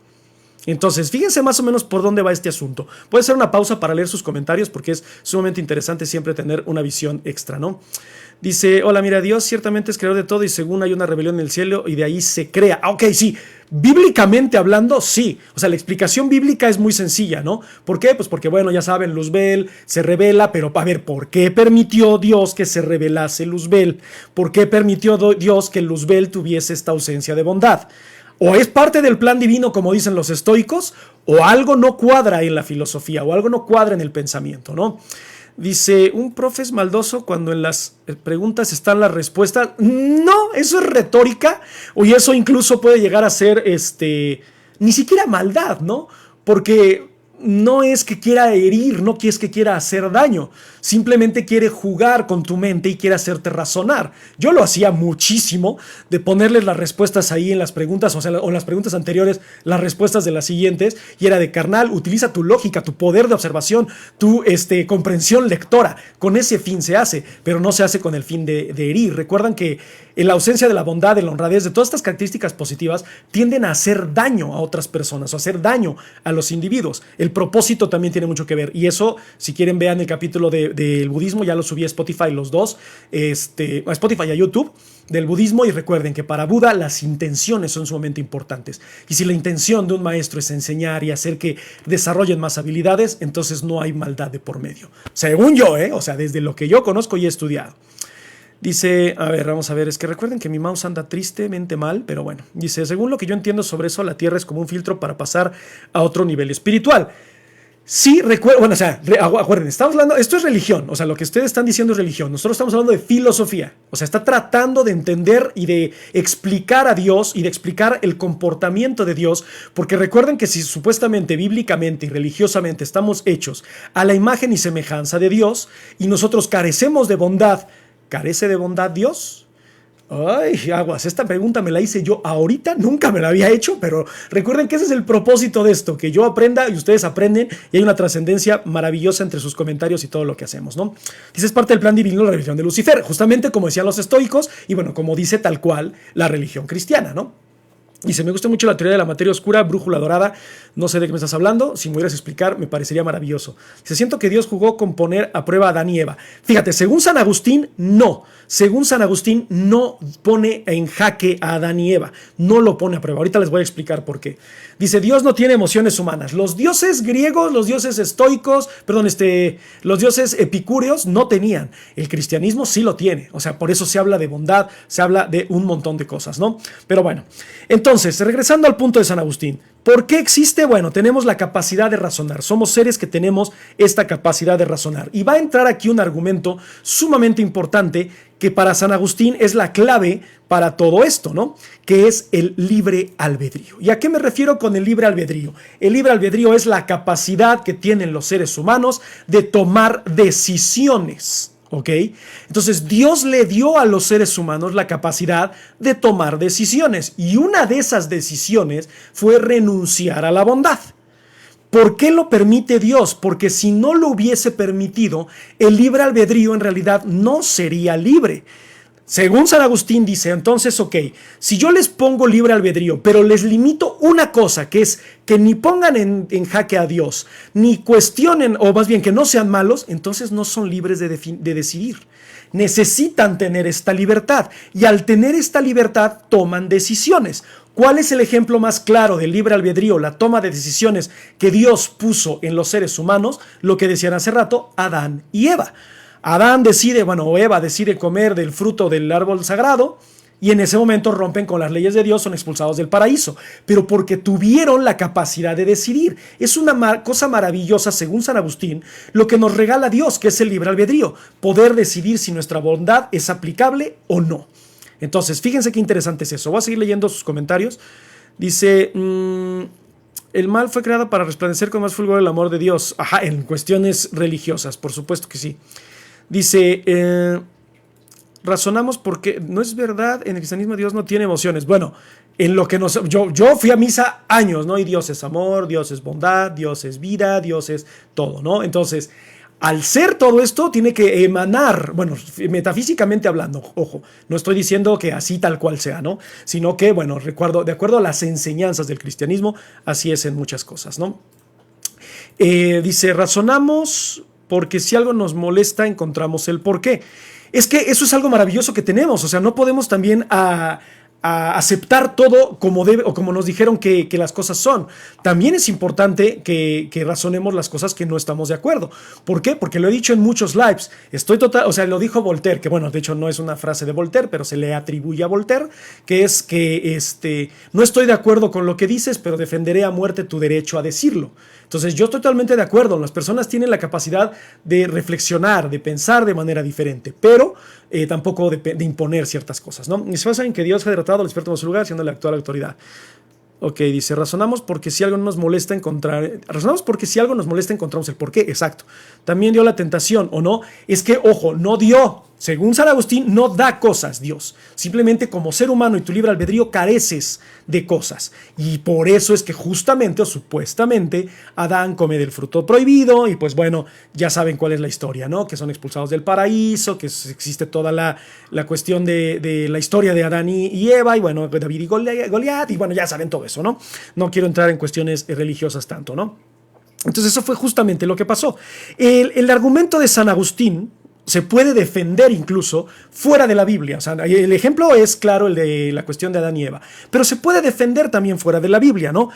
Entonces, fíjense más o menos por dónde va este asunto. Puede ser una pausa para leer sus comentarios porque es sumamente interesante siempre tener una visión extra, ¿no? Dice, hola, mira, Dios ciertamente es creador de todo y según hay una rebelión en el cielo y de ahí se crea. Ok, sí, bíblicamente hablando, sí. O sea, la explicación bíblica es muy sencilla, ¿no? ¿Por qué? Pues porque, bueno, ya saben, Luzbel se revela, pero a ver, ¿por qué permitió Dios que se revelase Luzbel? ¿Por qué permitió Dios que Luzbel tuviese esta ausencia de bondad? O es parte del plan divino, como dicen los estoicos, o algo no cuadra en la filosofía, o algo no cuadra en el pensamiento, ¿no? Dice, ¿un profe es maldoso cuando en las preguntas están las respuestas? No, eso es retórica, y eso incluso puede llegar a ser, ni siquiera maldad, ¿no? Porque no es que quiera herir, no es que quiera hacer daño, simplemente quiere jugar con tu mente y quiere hacerte razonar. Yo lo hacía muchísimo de ponerles las respuestas ahí en las preguntas, o sea, o en las preguntas anteriores, las respuestas de las siguientes, y era de carnal, utiliza tu lógica, tu poder de observación, tu comprensión lectora. Con ese fin se hace, pero no se hace con el fin de herir. Recuerdan que la ausencia de la bondad, de la honradez, de todas estas características positivas tienden a hacer daño a otras personas o a hacer daño a los individuos. El propósito también tiene mucho que ver. Y eso, si quieren, vean el capítulo del budismo, ya lo subí a Spotify los dos, a Spotify y a YouTube, del budismo. Y recuerden que para Buda las intenciones son sumamente importantes. Y si la intención de un maestro es enseñar y hacer que desarrollen más habilidades, entonces no hay maldad de por medio. Según yo, o sea, desde lo que yo conozco y he estudiado. Dice, a ver, vamos a ver, es que recuerden que mi mouse anda tristemente mal, pero bueno, dice, según lo que yo entiendo sobre eso, la Tierra es como un filtro para pasar a otro nivel espiritual. Sí, recuerdo, bueno, o sea, acuérdense, estamos hablando, esto es religión, o sea, lo que ustedes están diciendo es religión, nosotros estamos hablando de filosofía, o sea, está tratando de entender y de explicar a Dios y de explicar el comportamiento de Dios, porque recuerden que si supuestamente, bíblicamente y religiosamente estamos hechos a la imagen y semejanza de Dios y nosotros carecemos de bondad, ¿carece de bondad Dios? Ay, aguas, esta pregunta me la hice yo ahorita, nunca me la había hecho, pero recuerden que ese es el propósito de esto, que yo aprenda y ustedes aprenden y hay una trascendencia maravillosa entre sus comentarios y todo lo que hacemos, ¿no? Dice, es parte del plan divino la religión de Lucifer, justamente como decían los estoicos y bueno, como dice tal cual la religión cristiana, ¿no? Dice, me gusta mucho la teoría de la materia oscura, brújula dorada, no sé de qué me estás hablando, si me pudieras explicar me parecería maravilloso. Dice, siento que Dios jugó con poner a prueba a Adán y Eva. Fíjate, según San Agustín, no. Según San Agustín, no pone en jaque a Adán y Eva, no lo pone a prueba. Ahorita les voy a explicar por qué. Dice, Dios no tiene emociones humanas. Los dioses griegos, los dioses estoicos, perdón, los dioses epicúreos no tenían. El cristianismo sí lo tiene. O sea, por eso se habla de bondad, se habla de un montón de cosas, ¿no? Pero bueno, entonces, regresando al punto de San Agustín, ¿por qué existe? Bueno, tenemos la capacidad de razonar. Somos seres que tenemos esta capacidad de razonar. Y va a entrar aquí un argumento sumamente importante que para San Agustín es la clave para todo esto, ¿no? Que es el libre albedrío. ¿Y a qué me refiero con el libre albedrío? El libre albedrío es la capacidad que tienen los seres humanos de tomar decisiones. ¿Ok? Entonces Dios le dio a los seres humanos la capacidad de tomar decisiones y una de esas decisiones fue renunciar a la bondad. ¿Por qué lo permite Dios? Porque si no lo hubiese permitido, el libre albedrío en realidad no sería libre. Según San Agustín dice, entonces, ok, si yo les pongo libre albedrío, pero les limito una cosa, que es que ni pongan en jaque a Dios, ni cuestionen, o más bien que no sean malos, entonces no son libres de decidir. Necesitan tener esta libertad, y al tener esta libertad toman decisiones. ¿Cuál es el ejemplo más claro del libre albedrío, la toma de decisiones que Dios puso en los seres humanos? Lo que decían hace rato, Adán y Eva. Adán decide, o Eva decide comer del fruto del árbol sagrado y en ese momento rompen con las leyes de Dios, son expulsados del paraíso, pero porque tuvieron la capacidad de decidir. Es una cosa maravillosa, según San Agustín, lo que nos regala Dios, que es el libre albedrío, poder decidir si nuestra bondad es aplicable o no. Entonces, fíjense qué interesante es eso. Voy a seguir leyendo sus comentarios. Dice, el mal fue creado para resplandecer con más fulgor el amor de Dios. Ajá, en cuestiones religiosas, por supuesto que sí. Dice, razonamos porque no es verdad, en el cristianismo Dios no tiene emociones. Bueno, en lo que yo fui a misa años, ¿no? Y Dios es amor, Dios es bondad, Dios es vida, Dios es todo, ¿no? Entonces, al ser todo esto, tiene que emanar, metafísicamente hablando, ojo, no estoy diciendo que así tal cual sea, ¿no? Sino que, de acuerdo a las enseñanzas del cristianismo, así es en muchas cosas, ¿no? Dice, razonamos porque si algo nos molesta, encontramos el porqué. Es que eso es algo maravilloso que tenemos, o sea, no podemos también a aceptar todo como debe o como nos dijeron que las cosas son. También es importante que razonemos las cosas que no estamos de acuerdo. ¿Por qué? Porque lo he dicho en muchos lives. Lo dijo Voltaire, que de hecho no es una frase de Voltaire, pero se le atribuye a Voltaire, que es que no estoy de acuerdo con lo que dices, pero defenderé a muerte tu derecho a decirlo. Entonces yo estoy totalmente de acuerdo. Las personas tienen la capacidad de reflexionar, de pensar de manera diferente, pero tampoco de imponer ciertas cosas, ¿no? Y se basa en que Dios ha derrotado al experto en su lugar, siendo la actual autoridad. Ok, dice, razonamos porque si algo nos molesta encontramos el porqué, exacto. También dio la tentación, ¿o no? Es que, ojo, no dio, Según San Agustín, no da cosas Dios. Simplemente como ser humano y tu libre albedrío careces de cosas. Y por eso es que justamente o supuestamente Adán come del fruto prohibido y pues bueno, ya saben cuál es la historia, ¿no? Que son expulsados del paraíso, que existe toda la cuestión de la historia de Adán y Eva y bueno, David y Goliat y bueno, ya saben todo eso, ¿no? No quiero entrar en cuestiones religiosas tanto, ¿no? Entonces eso fue justamente lo que pasó. El argumento de San Agustín se puede defender incluso fuera de la Biblia. O sea, el ejemplo es claro el de la cuestión de Adán y Eva, pero se puede defender también fuera de la Biblia, ¿no?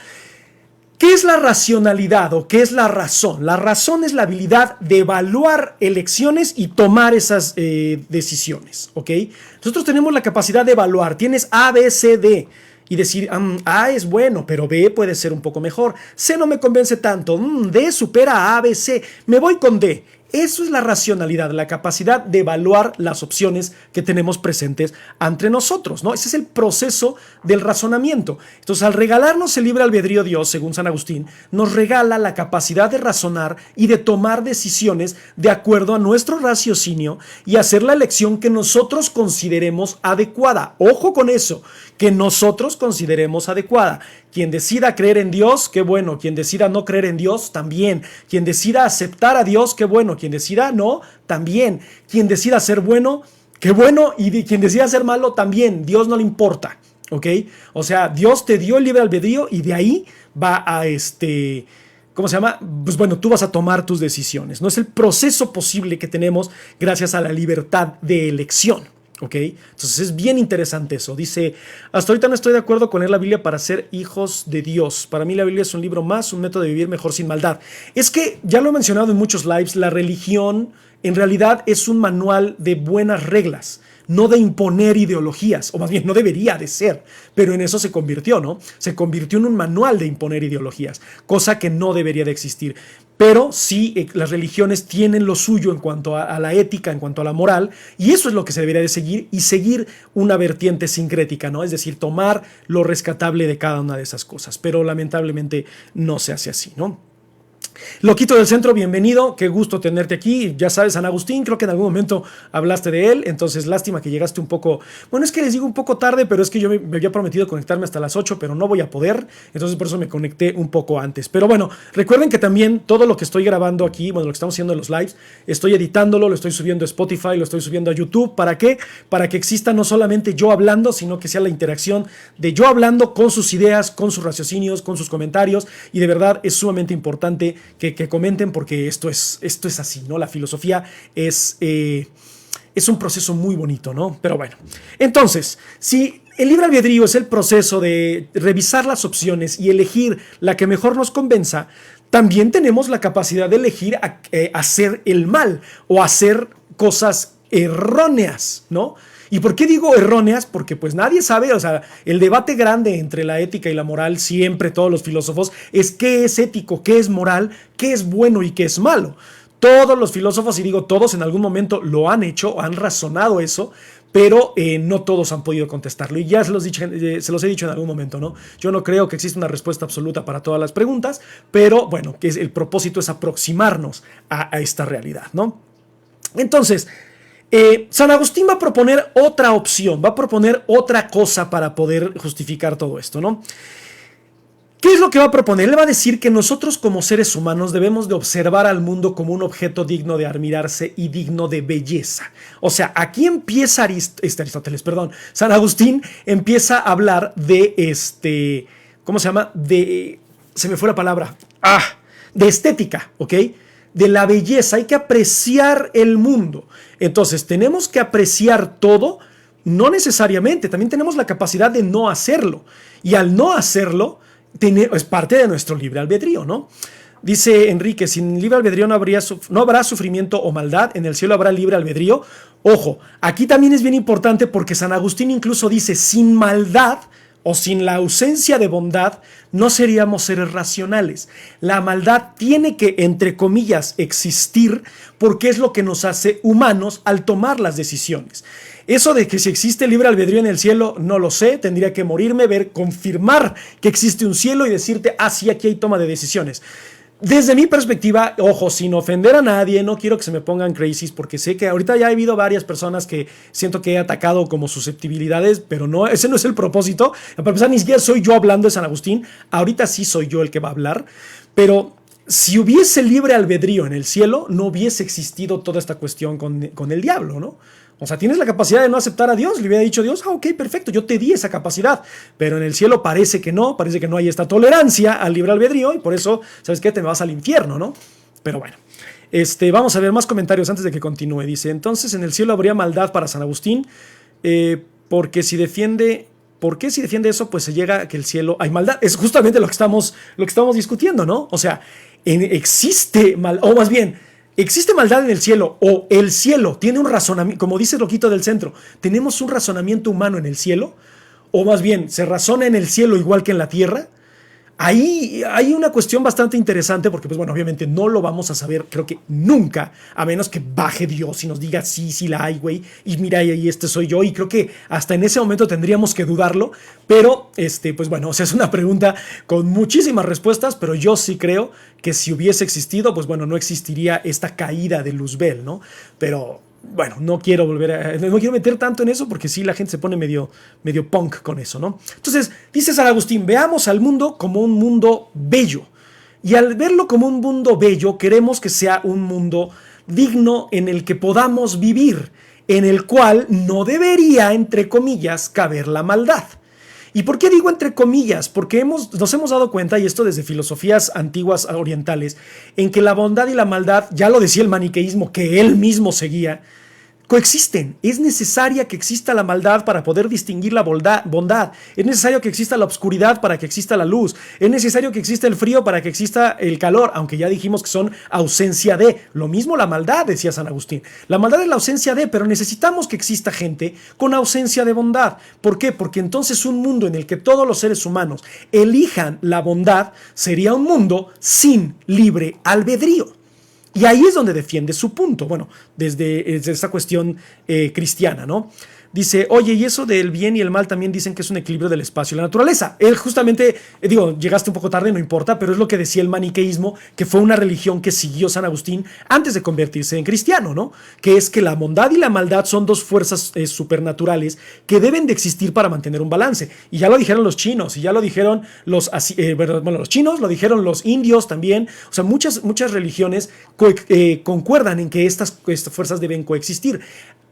¿Qué es la racionalidad o qué es la razón? La razón es la habilidad de evaluar elecciones y tomar esas decisiones, ¿ok? Nosotros tenemos la capacidad de evaluar. Tienes A, B, C, D. Y decir, A es bueno, pero B puede ser un poco mejor. C no me convence tanto. D supera a B, C. Me voy con D. Eso es la racionalidad, la capacidad de evaluar las opciones que tenemos presentes ante nosotros, ¿no? Ese es el proceso del razonamiento. Entonces, al regalarnos el libre albedrío Dios, según San Agustín, nos regala la capacidad de razonar y de tomar decisiones de acuerdo a nuestro raciocinio y hacer la elección que nosotros consideremos adecuada. Ojo con eso, que nosotros consideremos adecuada. Quien decida creer en Dios, qué bueno. Quien decida no creer en Dios, también. Quien decida aceptar a Dios, qué bueno. Quien decida no, también. Quien decida ser bueno, qué bueno. Y quien decida ser malo, también. Dios no le importa, ¿ok? O sea, Dios te dio el libre albedrío y de ahí va a ¿cómo se llama? Pues bueno, tú vas a tomar tus decisiones. No es el proceso posible que tenemos gracias a la libertad de elección. ¿Ok? Entonces es bien interesante eso. Dice, hasta ahorita no estoy de acuerdo con leer la Biblia para ser hijos de Dios. Para mí la Biblia es un libro más, un método de vivir mejor sin maldad. Es que, ya lo he mencionado en muchos lives, la religión en realidad es un manual de buenas reglas, no de imponer ideologías, o más bien no debería de ser, pero en eso se convirtió, ¿no? Se convirtió en un manual de imponer ideologías, cosa que no debería de existir. Pero sí, las religiones tienen lo suyo en cuanto a la ética, en cuanto a la moral, y eso es lo que se debería de seguir, y seguir una vertiente sincrética, ¿no? Es decir, tomar lo rescatable de cada una de esas cosas, pero lamentablemente no se hace así, ¿no? Loquito del Centro, bienvenido, qué gusto tenerte aquí. Ya sabes, San Agustín, creo que en algún momento hablaste de él, entonces lástima que llegaste un poco, bueno, es que les digo un poco tarde, pero es que yo me había prometido conectarme hasta las 8, pero no voy a poder, entonces por eso me conecté un poco antes. Pero bueno, recuerden que también todo lo que estoy grabando aquí, bueno, lo que estamos haciendo en los lives, estoy editándolo, lo estoy subiendo a Spotify, lo estoy subiendo a YouTube. ¿Para qué? Para que exista no solamente yo hablando, sino que sea la interacción de yo hablando con sus ideas, con sus raciocinios, con sus comentarios, y de verdad es sumamente importante que comenten porque esto es así, ¿no? La filosofía es un proceso muy bonito, ¿no? Pero bueno, entonces, si el libre albedrío es el proceso de revisar las opciones y elegir la que mejor nos convenza, también tenemos la capacidad de elegir hacer el mal o hacer cosas erróneas, ¿no? ¿Y por qué digo erróneas? Porque pues nadie sabe, o sea, el debate grande entre la ética y la moral, siempre todos los filósofos, es qué es ético, qué es moral, qué es bueno y qué es malo. Todos los filósofos, y digo todos, en algún momento lo han hecho, han razonado eso, pero no todos han podido contestarlo. Y ya se los he dicho en algún momento, ¿no? Yo no creo que exista una respuesta absoluta para todas las preguntas, pero bueno, que el propósito es aproximarnos a esta realidad, ¿no? Entonces, San Agustín va a proponer otra opción, va a proponer otra cosa para poder justificar todo esto, ¿no? ¿Qué es lo que va a proponer? Él va a decir que nosotros como seres humanos debemos de observar al mundo como un objeto digno de admirarse y digno de belleza. O sea, aquí empieza Aristóteles, perdón, San Agustín empieza a hablar de ¿cómo se llama? Se me fue la palabra. De estética, ¿ok? De la belleza, hay que apreciar el mundo. Entonces, tenemos que apreciar todo, no necesariamente, también tenemos la capacidad de no hacerlo. Y al no hacerlo, es parte de nuestro libre albedrío, ¿no? Dice Enrique, sin libre albedrío no habrá sufrimiento o maldad, en el cielo habrá libre albedrío. Ojo, aquí también es bien importante porque San Agustín incluso dice, sin maldad o sin la ausencia de bondad, no seríamos seres racionales. La maldad tiene que, entre comillas, existir porque es lo que nos hace humanos al tomar las decisiones. Eso de que si existe libre albedrío en el cielo, no lo sé, tendría que morirme, confirmar que existe un cielo y decirte, sí, aquí hay toma de decisiones. Desde mi perspectiva, ojo, sin ofender a nadie, no quiero que se me pongan crazies porque sé que ahorita ya ha habido varias personas que siento que he atacado como susceptibilidades, pero no, ese no es el propósito. Para empezar, ni siquiera soy yo hablando de San Agustín, ahorita sí soy yo el que va a hablar, pero si hubiese libre albedrío en el cielo, no hubiese existido toda esta cuestión con el diablo, ¿no? O sea, tienes la capacidad de no aceptar a Dios. Le hubiera dicho Dios, ok, perfecto, yo te di esa capacidad. Pero en el cielo parece que no hay esta tolerancia al libre albedrío y por eso, ¿sabes qué? Te vas al infierno, ¿no? Pero bueno, vamos a ver más comentarios antes de que continúe. Dice, entonces en el cielo habría maldad para San Agustín, porque si defiende... ¿Por qué si defiende eso? Pues se llega a que el cielo hay maldad. Es justamente lo que estamos discutiendo, ¿no? O sea, existe mal, o más bien, existe maldad en el cielo, o el cielo tiene un razonamiento, como dice Loquito del Centro, tenemos un razonamiento humano en el cielo, o más bien, se razona en el cielo igual que en la tierra. Ahí hay una cuestión bastante interesante porque, pues bueno, obviamente no lo vamos a saber, creo que nunca, a menos que baje Dios y nos diga sí, sí la hay, güey, y mira, y soy yo, y creo que hasta en ese momento tendríamos que dudarlo, pero, pues bueno, o sea, es una pregunta con muchísimas respuestas, pero yo sí creo que si hubiese existido, pues bueno, no existiría esta caída de Luzbel, ¿no? Pero... bueno, no quiero meter tanto en eso porque sí, la gente se pone medio punk con eso, ¿no? Entonces, dice San Agustín, veamos al mundo como un mundo bello. Y al verlo como un mundo bello, queremos que sea un mundo digno en el que podamos vivir, en el cual no debería, entre comillas, caber la maldad. ¿Y por qué digo entre comillas? Porque nos hemos dado cuenta, y esto desde filosofías antiguas orientales, en que la bondad y la maldad, ya lo decía el maniqueísmo que él mismo seguía, coexisten. Es necesaria que exista la maldad para poder distinguir la bondad. Es necesario que exista la oscuridad para que exista la luz. Es necesario que exista el frío para que exista el calor, aunque ya dijimos que son ausencia de. Lo mismo la maldad, decía San Agustín. La maldad es la ausencia de, pero necesitamos que exista gente con ausencia de bondad. ¿Por qué? Porque entonces un mundo en el que todos los seres humanos elijan la bondad sería un mundo sin libre albedrío. Y ahí es donde defiende su punto, bueno, desde esta cuestión cristiana, ¿no? Dice, oye, y eso del bien y el mal también dicen que es un equilibrio del espacio y la naturaleza. Él justamente, llegaste un poco tarde, no importa, pero es lo que decía el maniqueísmo, que fue una religión que siguió San Agustín antes de convertirse en cristiano, ¿no? Que es que la bondad y la maldad son dos fuerzas supernaturales que deben de existir para mantener un balance. Y ya lo dijeron los chinos, y ya lo dijeron los chinos, lo dijeron los indios también. O sea, muchas religiones concuerdan en que estas fuerzas deben coexistir.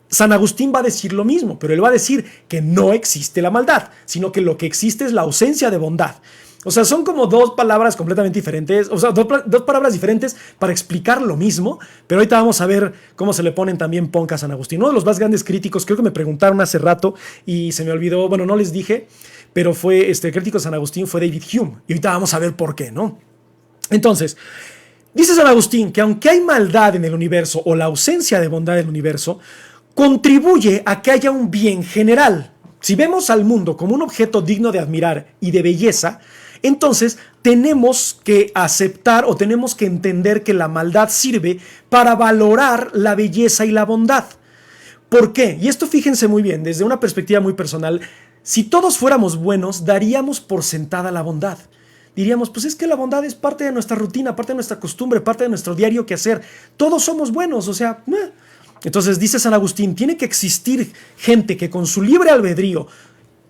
San Agustín va a decir lo mismo, pero él va a decir que no existe la maldad, sino que lo que existe es la ausencia de bondad. O sea, son como dos palabras completamente diferentes, o sea, dos palabras diferentes para explicar lo mismo, pero ahorita vamos a ver cómo se le ponen también punk a San Agustín. Uno de los más grandes críticos, creo que me preguntaron hace rato y se me olvidó, bueno, no les dije, pero fue el crítico de San Agustín fue David Hume, y ahorita vamos a ver por qué, ¿no? Entonces, dice San Agustín que aunque hay maldad en el universo o la ausencia de bondad en el universo, contribuye a que haya un bien general. Si vemos al mundo como un objeto digno de admirar y de belleza, entonces tenemos que aceptar o tenemos que entender que la maldad sirve para valorar la belleza y la bondad. ¿Por qué? Y esto fíjense muy bien, desde una perspectiva muy personal, si todos fuéramos buenos, daríamos por sentada la bondad. Diríamos, pues es que la bondad es parte de nuestra rutina, parte de nuestra costumbre, parte de nuestro diario quehacer. Todos somos buenos, o sea... Entonces dice San Agustín, tiene que existir gente que con su libre albedrío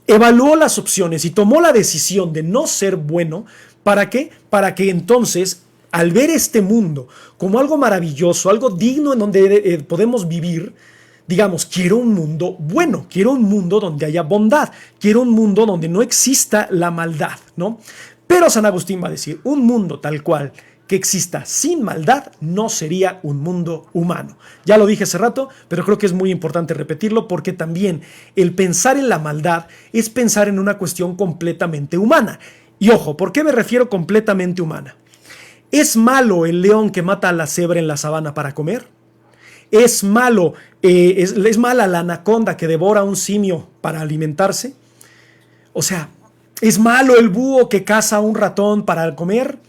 evaluó las opciones y tomó la decisión de no ser bueno. ¿Para qué? Para que entonces, al ver este mundo como algo maravilloso, algo digno en donde podemos vivir, digamos, quiero un mundo bueno, quiero un mundo donde haya bondad, quiero un mundo donde no exista la maldad, ¿no? Pero San Agustín va a decir, un mundo tal cual que exista sin maldad no sería un mundo humano. Ya lo dije hace rato, pero creo que es muy importante repetirlo porque también el pensar en la maldad es pensar en una cuestión completamente humana. Y ojo, ¿por qué me refiero completamente humana? ¿Es malo el león que mata a la cebra en la sabana para comer? ¿Es malo, es mala la anaconda que devora a un simio para alimentarse? O sea, ¿es malo el búho que caza a un ratón para comer?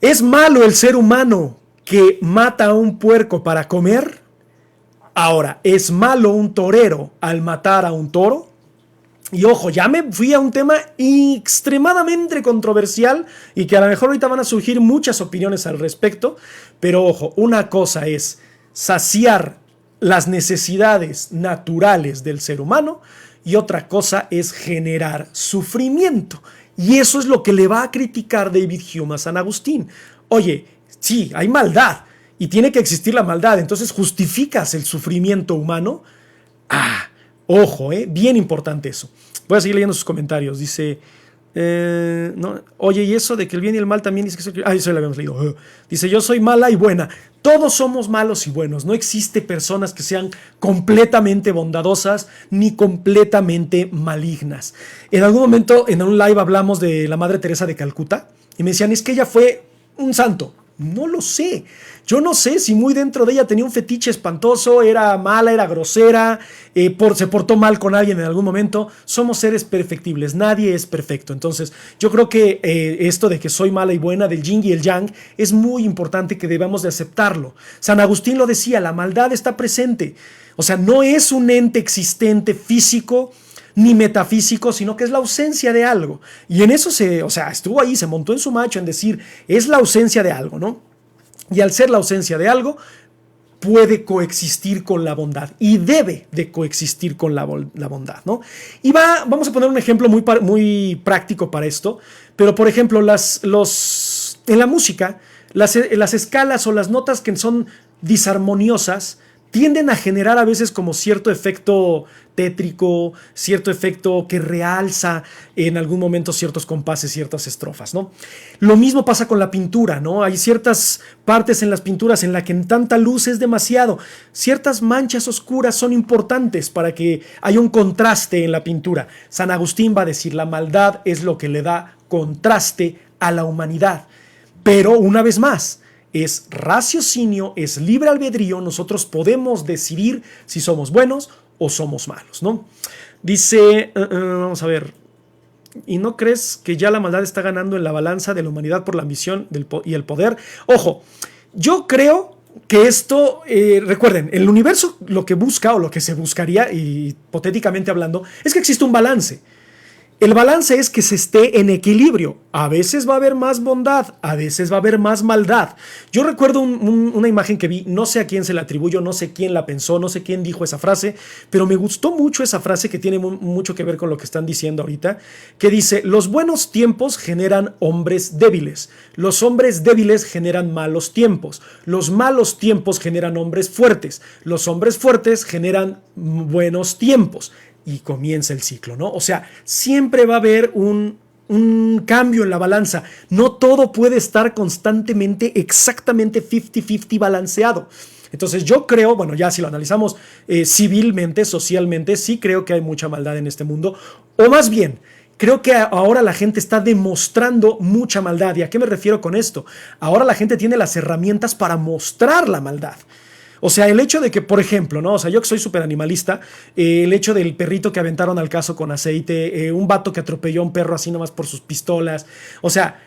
¿Es malo el ser humano que mata a un puerco para comer? Ahora, ¿es malo un torero al matar a un toro? Y ojo, ya me fui a un tema extremadamente controversial y que a lo mejor ahorita van a surgir muchas opiniones al respecto, pero ojo, una cosa es saciar las necesidades naturales del ser humano y otra cosa es generar sufrimiento. Y eso es lo que le va a criticar David Hume a San Agustín. Oye, sí, hay maldad y tiene que existir la maldad, entonces justificas el sufrimiento humano. Ojo, bien importante eso. Voy a seguir leyendo sus comentarios. Dice, no, oye, y eso de que el bien y el mal también dice que... eso lo habíamos leído. Dice, yo soy mala y buena. Todos somos malos y buenos. No existe personas que sean completamente bondadosas ni completamente malignas. En algún momento, en un live hablamos de la Madre Teresa de Calcuta y me decían, es que ella fue un santo. No lo sé. Yo no sé si muy dentro de ella tenía un fetiche espantoso, era mala, era grosera, se portó mal con alguien en algún momento. Somos seres perfectibles, nadie es perfecto. Entonces, yo creo que esto de que soy mala y buena, del yin y el yang, es muy importante que debamos de aceptarlo. San Agustín lo decía, la maldad está presente. O sea, no es un ente existente físico ni metafísico, sino que es la ausencia de algo. Y en eso estuvo ahí, se montó en su macho en decir, es la ausencia de algo, ¿no? Y al ser la ausencia de algo, puede coexistir con la bondad y debe de coexistir con la bondad, ¿no? Y vamos a poner un ejemplo muy práctico para esto, pero por ejemplo, en la música, las escalas o las notas que son disarmoniosas, tienden a generar a veces como cierto efecto tétrico, cierto efecto que realza en algún momento ciertos compases, ciertas estrofas, ¿no? Lo mismo pasa con la pintura, ¿no? Hay ciertas partes en las pinturas en las que en tanta luz es demasiado. Ciertas manchas oscuras son importantes para que haya un contraste en la pintura. San Agustín va a decir, la maldad es lo que le da contraste a la humanidad. Pero una vez más, es raciocinio, es libre albedrío, nosotros podemos decidir si somos buenos o somos malos, ¿no? Dice, vamos a ver, ¿y no crees que ya la maldad está ganando en la balanza de la humanidad por la ambición y el poder? Ojo, yo creo que esto, recuerden, el universo lo que busca o lo que se buscaría, hipotéticamente hablando, es que exista un balance. El balance es que se esté en equilibrio. A veces va a haber más bondad, a veces va a haber más maldad. Yo recuerdo una imagen que vi, no sé a quién se la atribuyo, no sé quién la pensó, no sé quién dijo esa frase, pero me gustó mucho esa frase que tiene mucho que ver con lo que están diciendo ahorita, que dice, los buenos tiempos generan hombres débiles, los hombres débiles generan malos tiempos, los malos tiempos generan hombres fuertes, los hombres fuertes generan buenos tiempos. Y comienza el ciclo, ¿no? O sea, siempre va a haber un cambio en la balanza. No todo puede estar constantemente, exactamente 50-50 balanceado. Entonces yo creo, bueno, ya si lo analizamos civilmente, socialmente, sí creo que hay mucha maldad en este mundo. O más bien, creo que ahora la gente está demostrando mucha maldad. ¿Y a qué me refiero con esto? Ahora la gente tiene las herramientas para mostrar la maldad. O sea, el hecho de que, por ejemplo, ¿no? O sea, yo que soy súper animalista, el hecho del perrito que aventaron al caso con aceite, un vato que atropelló a un perro así nomás por sus pistolas. O sea,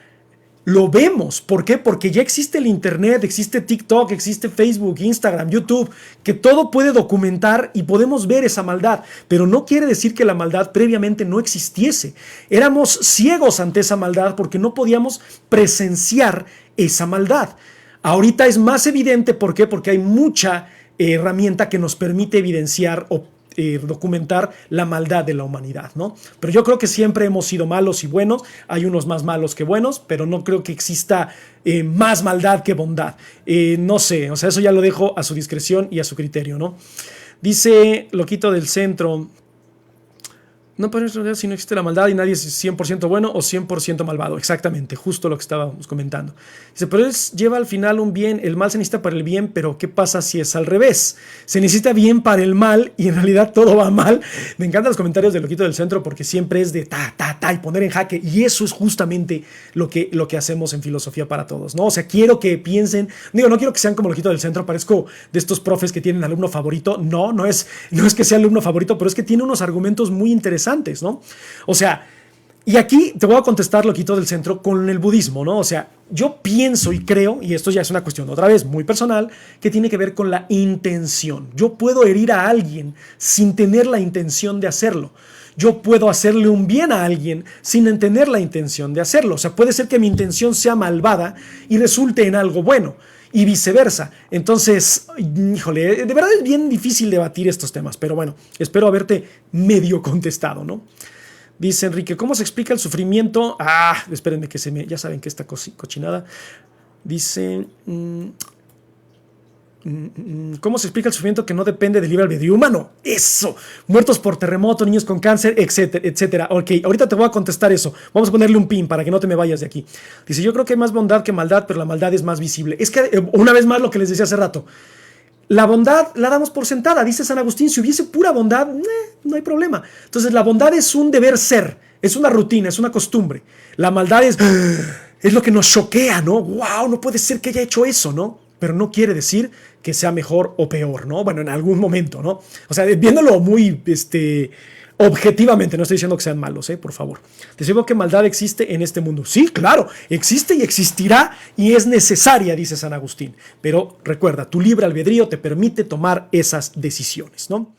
lo vemos. ¿Por qué? Porque ya existe el internet, existe TikTok, existe Facebook, Instagram, YouTube, que todo puede documentar y podemos ver esa maldad. Pero no quiere decir que la maldad previamente no existiese. Éramos ciegos ante esa maldad porque no podíamos presenciar esa maldad. Ahorita es más evidente, ¿por qué? Porque hay mucha herramienta que nos permite evidenciar o documentar la maldad de la humanidad, ¿no? Pero yo creo que siempre hemos sido malos y buenos, hay unos más malos que buenos, pero no creo que exista más maldad que bondad. No sé, o sea, eso ya lo dejo a su discreción y a su criterio, ¿no? Dice Loquito del Centro, no podemos entender si no existe la maldad y nadie es 100% bueno o 100% malvado. Exactamente, justo lo que estábamos comentando. Dice, pero lleva al final un bien, el mal se necesita para el bien, pero ¿qué pasa si es al revés? Se necesita bien para el mal y en realidad todo va mal. Me encantan los comentarios de Loquito del Centro porque siempre es de ta y poner en jaque. Y eso es justamente lo que hacemos en Filosofía para Todos, ¿no? O sea, quiero que piensen, no quiero que sean como Loquito del Centro, parezco de estos profes que tienen alumno favorito. No es que sea alumno favorito, pero es que tiene unos argumentos muy interesantes, ¿no? O sea, y aquí te voy a contestar, Loquito del Centro, con el budismo, ¿no? O sea, yo pienso y creo, y esto ya es una cuestión otra vez muy personal, que tiene que ver con la intención. Yo puedo herir a alguien sin tener la intención de hacerlo. yo puedo hacerle un bien a alguien sin tener la intención de hacerlo. O sea, puede ser que mi intención sea malvada y resulte en algo bueno. Y viceversa. Entonces, híjole, de verdad es bien difícil debatir estos temas, pero bueno, espero haberte medio contestado, ¿no? Dice Enrique, ¿cómo se explica el sufrimiento? Espérenme que ya saben que esta cochinada. Dice, ¿cómo se explica el sufrimiento que no depende del libre albedrío humano? Eso, muertos por terremoto, niños con cáncer, etcétera, etcétera. Ok, ahorita te voy a contestar eso. Vamos a ponerle un pin para que no te me vayas de aquí. Dice, yo creo que hay más bondad que maldad, pero la maldad es más visible. Es que, una vez más, lo que les decía hace rato, la bondad la damos por sentada, dice San Agustín. Si hubiese pura bondad, no hay problema. Entonces, la bondad es un deber ser, es una rutina, es una costumbre. La maldad es lo que nos choquea, ¿no? ¡Wow! No puede ser que haya hecho eso, ¿no? Pero no quiere decir que sea mejor o peor, ¿no? Bueno, en algún momento, ¿no? O sea, viéndolo muy, objetivamente, no estoy diciendo que sean malos, por favor. Te digo que maldad existe en este mundo. Sí, claro, existe y existirá y es necesaria, dice San Agustín. Pero recuerda, tu libre albedrío te permite tomar esas decisiones, ¿no?